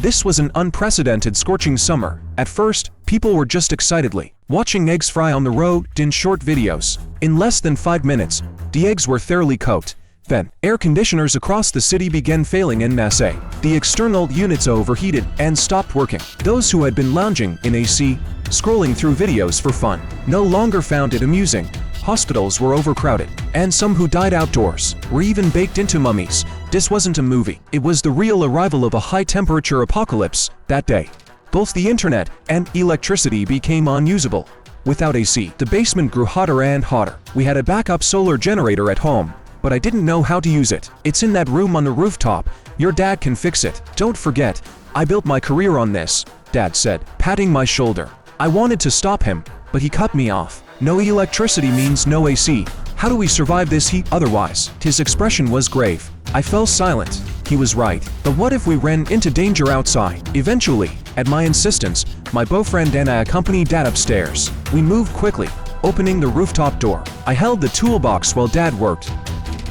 This was an unprecedented scorching summer. At first, people were just excitedly watching eggs fry on the road in short videos. In less than 5 minutes, the eggs were thoroughly cooked. Then, air conditioners across the city began failing en masse. The external units overheated and stopped working. Those who had been lounging in AC, scrolling through videos for fun, no longer found it amusing. Hospitals were overcrowded, and some who died outdoors were even baked into mummies. This wasn't a movie. It was the real arrival of a high-temperature apocalypse that day. Both the internet and electricity became unusable. Without AC, the basement grew hotter and hotter. We had a backup solar generator at home, but I didn't know how to use it. It's in that room on the rooftop. Your dad can fix it. Don't forget, I built my career on this, Dad said, patting my shoulder. I wanted to stop him, but he cut me off. No electricity means no AC. How do we survive this heat otherwise? His expression was grave. I fell silent. He was right. But what if we ran into danger outside? Eventually, at my insistence, my boyfriend and I accompanied Dad upstairs. We moved quickly, opening the rooftop door. I held the toolbox while Dad worked.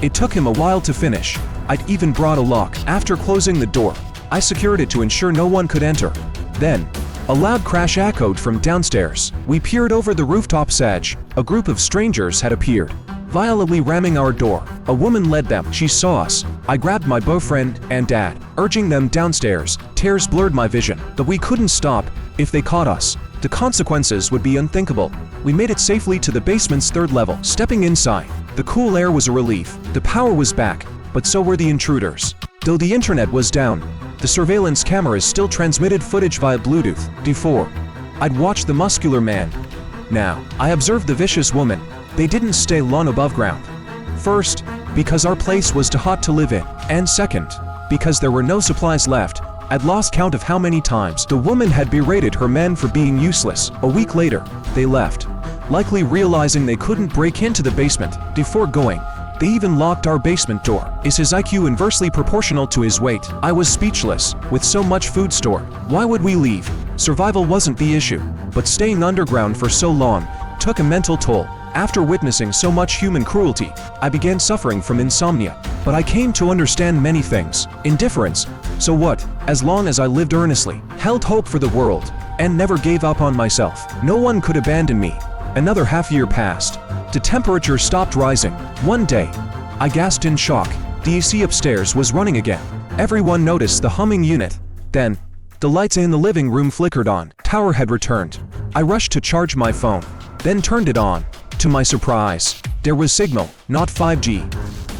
It took him a while to finish. I'd even brought a lock. After closing the door, I secured it to ensure no one could enter. Then, a loud crash echoed from downstairs. We peered over the rooftop's edge. A group of strangers had appeared, violently ramming our door. A woman led them. She saw us. I grabbed my boyfriend and Dad, urging them downstairs. Tears blurred my vision. But we couldn't stop. If they caught us, the consequences would be unthinkable. We made it safely to the basement's 3rd level. Stepping inside, the cool air was a relief. The power was back, but so were the intruders. Though the internet was down, the surveillance cameras still transmitted footage via Bluetooth. Before, I'd watched the muscular man. Now, I observed the vicious woman. They didn't stay long above ground. First, because our place was too hot to live in. And second, because there were no supplies left. I'd lost count of how many times the woman had berated her men for being useless. A week later, they left, likely realizing they couldn't break into the basement. Before going, they even locked our basement door. Is his IQ inversely proportional to his weight? I was speechless. With so much food stored, why would we leave? Survival wasn't the issue, but staying underground for so long took a mental toll. After witnessing so much human cruelty, I began suffering from insomnia. But I came to understand many things. Indifference. So what? As long as I lived earnestly, held hope for the world, and never gave up on myself, no one could abandon me. Another half-year passed. The temperature stopped rising. One day, I gasped in shock. The AC upstairs was running again. Everyone noticed the humming unit. Then, the lights in the living room flickered on. Power had returned. I rushed to charge my phone, then turned it on. To my surprise, there was signal, not 5G,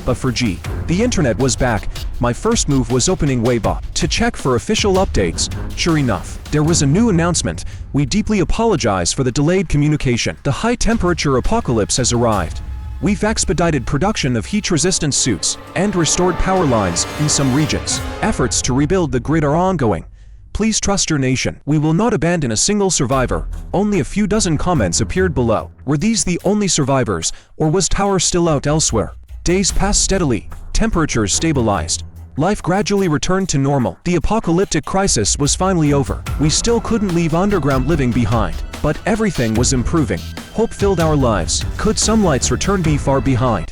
but 4G. The internet was back. My first move was opening Weibo to check for official updates. Sure enough, there was a new announcement. We deeply apologize for the delayed communication. The high-temperature apocalypse has arrived. We've expedited production of heat-resistant suits and restored power lines in some regions. Efforts to rebuild the grid are ongoing. Please trust your nation. We will not abandon a single survivor. Only a few dozen comments appeared below. Were these the only survivors, or was Tower still out elsewhere? Days passed steadily. Temperatures stabilized. Life gradually returned to normal. The apocalyptic crisis was finally over. We still couldn't leave underground living behind, but everything was improving. Hope filled our lives. Could some lights return be far behind?